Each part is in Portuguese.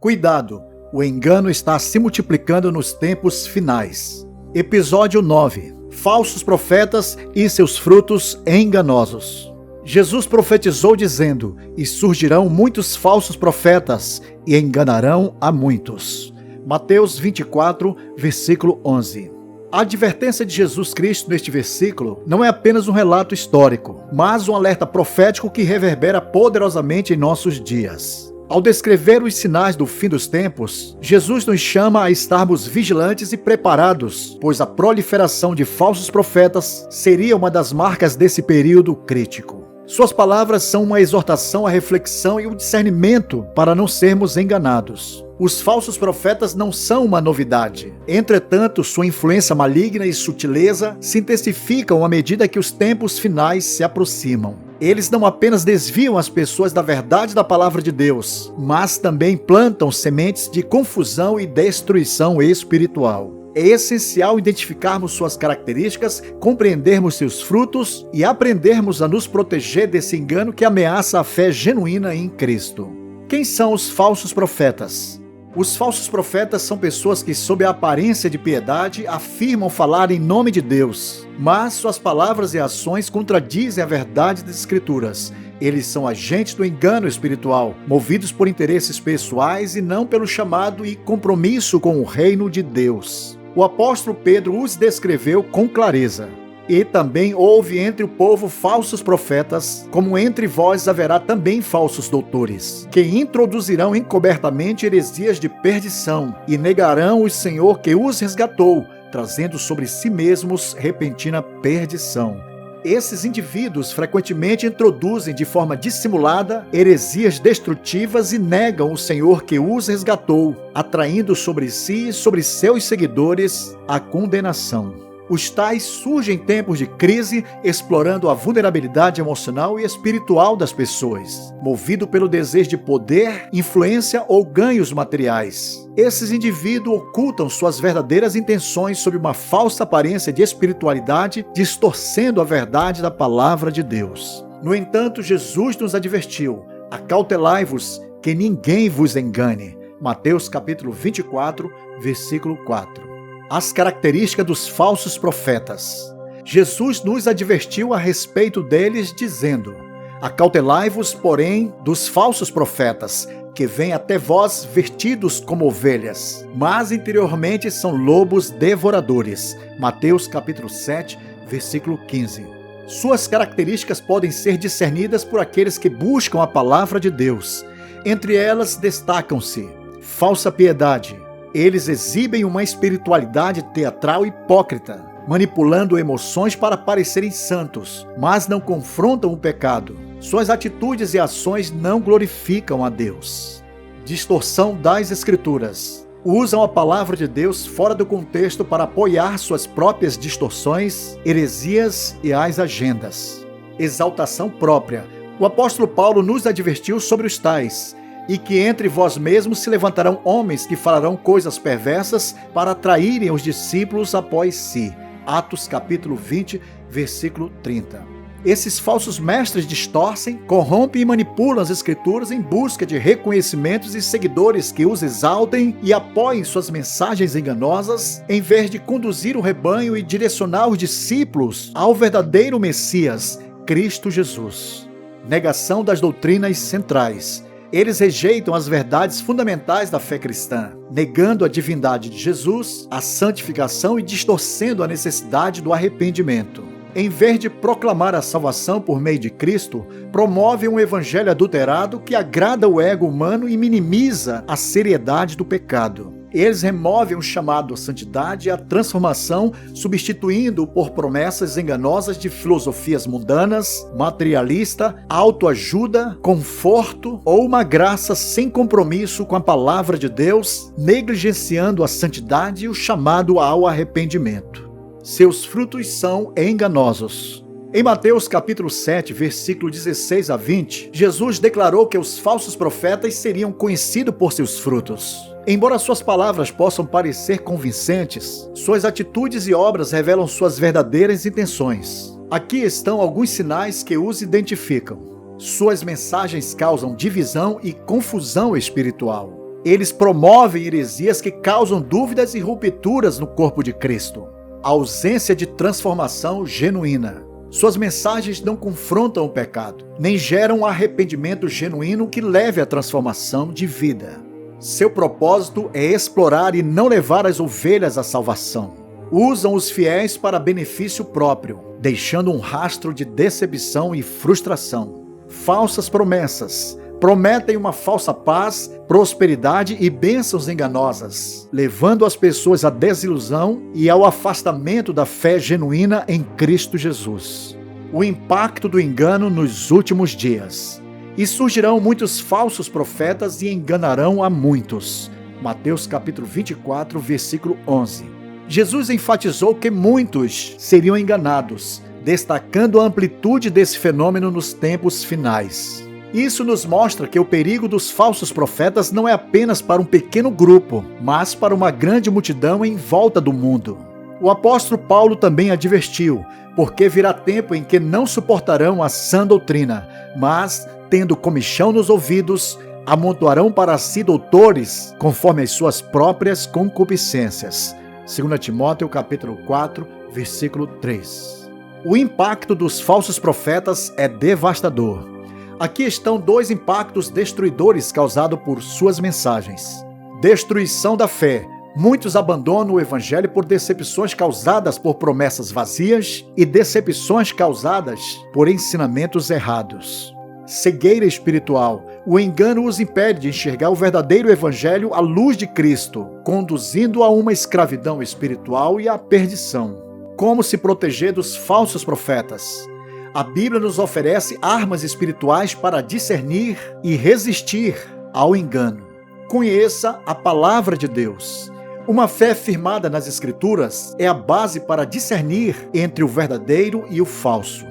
Cuidado, o engano está se multiplicando nos tempos finais. Episódio 9. Falsos profetas e seus frutos enganosos. Jesus profetizou dizendo: "E surgirão muitos falsos profetas e enganarão a muitos." Mateus 24, versículo 11. A advertência de Jesus Cristo neste versículo não é apenas um relato histórico, mas um alerta profético que reverbera poderosamente em nossos dias. Ao descrever os sinais do fim dos tempos, Jesus nos chama a estarmos vigilantes e preparados, pois a proliferação de falsos profetas seria uma das marcas desse período crítico. Suas palavras são uma exortação à reflexão e o discernimento para não sermos enganados. Os falsos profetas não são uma novidade. Entretanto, sua influência maligna e sutileza se intensificam à medida que os tempos finais se aproximam. Eles não apenas desviam as pessoas da verdade da palavra de Deus, mas também plantam sementes de confusão e destruição espiritual. É essencial identificarmos suas características, compreendermos seus frutos e aprendermos a nos proteger desse engano que ameaça a fé genuína em Cristo. Quem são os falsos profetas? Os falsos profetas são pessoas que, sob a aparência de piedade, afirmam falar em nome de Deus, mas suas palavras e ações contradizem a verdade das Escrituras. Eles são agentes do engano espiritual, movidos por interesses pessoais e não pelo chamado e compromisso com o reino de Deus. O apóstolo Pedro os descreveu com clareza. "E também houve entre o povo falsos profetas, como entre vós haverá também falsos doutores, que introduzirão encobertamente heresias de perdição, e negarão o Senhor que os resgatou, trazendo sobre si mesmos repentina perdição." Esses indivíduos frequentemente introduzem de forma dissimulada heresias destrutivas e negam o Senhor que os resgatou, atraindo sobre si e sobre seus seguidores a condenação. Os tais surgem em tempos de crise, explorando a vulnerabilidade emocional e espiritual das pessoas, movido pelo desejo de poder, influência ou ganhos materiais. Esses indivíduos ocultam suas verdadeiras intenções sob uma falsa aparência de espiritualidade, distorcendo a verdade da palavra de Deus. No entanto, Jesus nos advertiu: "Acautelai-vos, que ninguém vos engane." Mateus capítulo 24, versículo 4. As características dos falsos profetas. Jesus nos advertiu a respeito deles, dizendo: "Acautelai-vos, porém, dos falsos profetas, que vêm até vós vestidos como ovelhas, mas interiormente são lobos devoradores." Mateus capítulo 7, versículo 15. Suas características podem ser discernidas por aqueles que buscam a palavra de Deus. Entre elas destacam-se: falsa piedade. Eles exibem uma espiritualidade teatral hipócrita, manipulando emoções para parecerem santos, mas não confrontam o pecado. Suas atitudes e ações não glorificam a Deus. Distorção das Escrituras. Usam a palavra de Deus fora do contexto para apoiar suas próprias distorções, heresias e as agendas. Exaltação própria. O apóstolo Paulo nos advertiu sobre os tais: "E que entre vós mesmos se levantarão homens que falarão coisas perversas para atraírem os discípulos após si." Atos capítulo 20, versículo 30. Esses falsos mestres distorcem, corrompem e manipulam as Escrituras em busca de reconhecimentos e seguidores que os exaltem e apoiem suas mensagens enganosas, em vez de conduzir o rebanho e direcionar os discípulos ao verdadeiro Messias, Cristo Jesus. Negação das doutrinas centrais. Eles rejeitam as verdades fundamentais da fé cristã, negando a divindade de Jesus, a santificação e distorcendo a necessidade do arrependimento. Em vez de proclamar a salvação por meio de Cristo, promovem um evangelho adulterado que agrada o ego humano e minimiza a seriedade do pecado. Eles removem o chamado à santidade e à transformação, substituindo-o por promessas enganosas de filosofias mundanas, materialista, autoajuda, conforto ou uma graça sem compromisso com a palavra de Deus, negligenciando a santidade e o chamado ao arrependimento. Seus frutos são enganosos. Em Mateus capítulo 7, versículo 16 a 20, Jesus declarou que os falsos profetas seriam conhecidos por seus frutos. Embora suas palavras possam parecer convincentes, suas atitudes e obras revelam suas verdadeiras intenções. Aqui estão alguns sinais que os identificam. Suas mensagens causam divisão e confusão espiritual. Eles promovem heresias que causam dúvidas e rupturas no corpo de Cristo. A ausência de transformação genuína. Suas mensagens não confrontam o pecado, nem geram um arrependimento genuíno que leve à transformação de vida. Seu propósito é explorar e não levar as ovelhas à salvação. Usam os fiéis para benefício próprio, deixando um rastro de decepção e frustração. Falsas promessas. Prometem uma falsa paz, prosperidade e bênçãos enganosas, levando as pessoas à desilusão e ao afastamento da fé genuína em Cristo Jesus. O impacto do engano nos últimos dias. E surgirão muitos falsos profetas e enganarão a muitos. Mateus capítulo 24, versículo 11. Jesus enfatizou que muitos seriam enganados, destacando a amplitude desse fenômeno nos tempos finais. Isso nos mostra que o perigo dos falsos profetas não é apenas para um pequeno grupo, mas para uma grande multidão em volta do mundo. O apóstolo Paulo também advertiu, porque virá tempo em que não suportarão a sã doutrina, mas, tendo comichão nos ouvidos, amontoarão para si doutores, conforme as suas próprias concupiscências. 2 Timóteo capítulo 4, versículo 3. O impacto dos falsos profetas é devastador. Aqui estão dois impactos destruidores causados por suas mensagens. Destruição da fé. Muitos abandonam o evangelho por decepções causadas por promessas vazias e decepções causadas por ensinamentos errados. Cegueira espiritual. O engano os impede de enxergar o verdadeiro evangelho à luz de Cristo, conduzindo a uma escravidão espiritual e à perdição. Como se proteger dos falsos profetas? A Bíblia nos oferece armas espirituais para discernir e resistir ao engano. Conheça a palavra de Deus. Uma fé firmada nas Escrituras é a base para discernir entre o verdadeiro e o falso.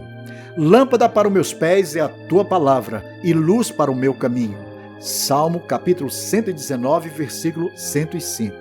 Lâmpada para os meus pés é a tua palavra e luz para o meu caminho. Salmo capítulo 119, versículo 105.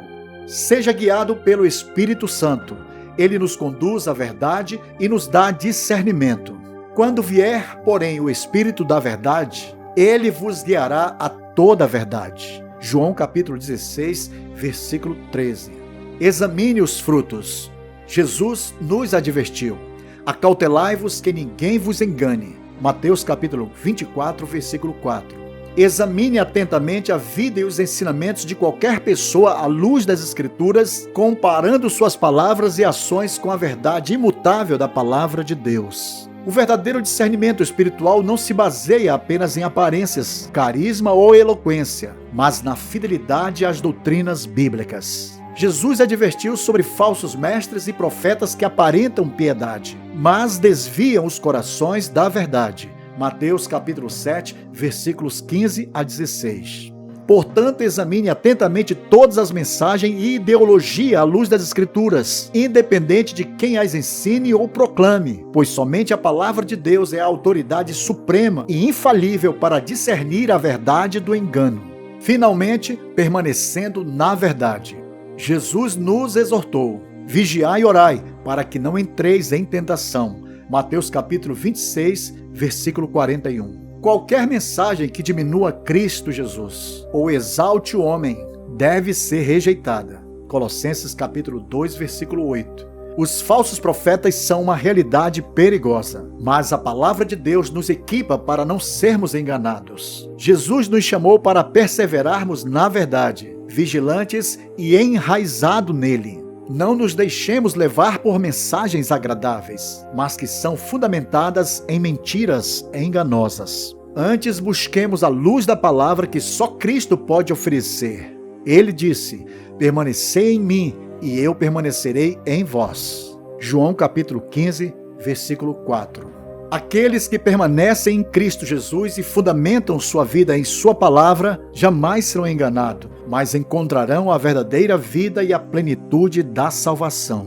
Seja guiado pelo Espírito Santo. Ele nos conduz à verdade e nos dá discernimento. Quando vier, porém, o Espírito da verdade, ele vos guiará a toda a verdade. João capítulo 16, versículo 13. Examine os frutos. Jesus nos advertiu. Acautelai-vos que ninguém vos engane. Mateus capítulo 24, versículo 4. Examine atentamente a vida e os ensinamentos de qualquer pessoa à luz das Escrituras, comparando suas palavras e ações com a verdade imutável da palavra de Deus. O verdadeiro discernimento espiritual não se baseia apenas em aparências, carisma ou eloquência, mas na fidelidade às doutrinas bíblicas. Jesus advertiu sobre falsos mestres e profetas que aparentam piedade, mas desviam os corações da verdade. Mateus capítulo 7, versículos 15 a 16. Portanto, examine atentamente todas as mensagens e ideologia à luz das Escrituras, independente de quem as ensine ou proclame, pois somente a palavra de Deus é a autoridade suprema e infalível para discernir a verdade do engano. Finalmente, permanecendo na verdade. Jesus nos exortou: vigiai e orai, para que não entreis em tentação. Mateus capítulo 26, versículo 41. Qualquer mensagem que diminua Cristo Jesus ou exalte o homem deve ser rejeitada. Colossenses capítulo 2, versículo 8. Os falsos profetas são uma realidade perigosa, mas a palavra de Deus nos equipa para não sermos enganados. Jesus nos chamou para perseverarmos na verdade, vigilantes e enraizados nele. Não nos deixemos levar por mensagens agradáveis, mas que são fundamentadas em mentiras enganosas. Antes busquemos a luz da palavra que só Cristo pode oferecer. Ele disse: permanecei em mim e eu permanecerei em vós. João capítulo 15, versículo 4. Aqueles que permanecem em Cristo Jesus e fundamentam sua vida em sua palavra jamais serão enganados, mas encontrarão a verdadeira vida e a plenitude da salvação.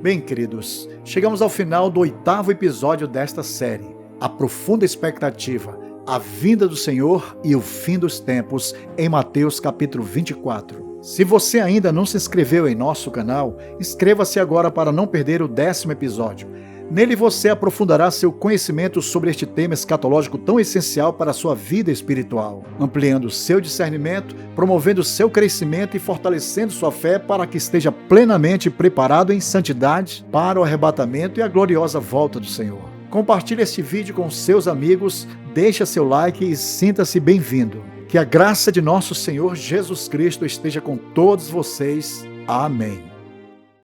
Bem, queridos, chegamos ao final do 8º episódio desta série. A profunda expectativa, a vinda do Senhor e o fim dos tempos, em Mateus capítulo 24. Se você ainda não se inscreveu em nosso canal, inscreva-se agora para não perder o 10º episódio. Nele você aprofundará seu conhecimento sobre este tema escatológico tão essencial para a sua vida espiritual, ampliando seu discernimento, promovendo seu crescimento e fortalecendo sua fé para que esteja plenamente preparado em santidade para o arrebatamento e a gloriosa volta do Senhor. Compartilhe este vídeo com seus amigos, deixe seu like e sinta-se bem-vindo. Que a graça de nosso Senhor Jesus Cristo esteja com todos vocês. Amém.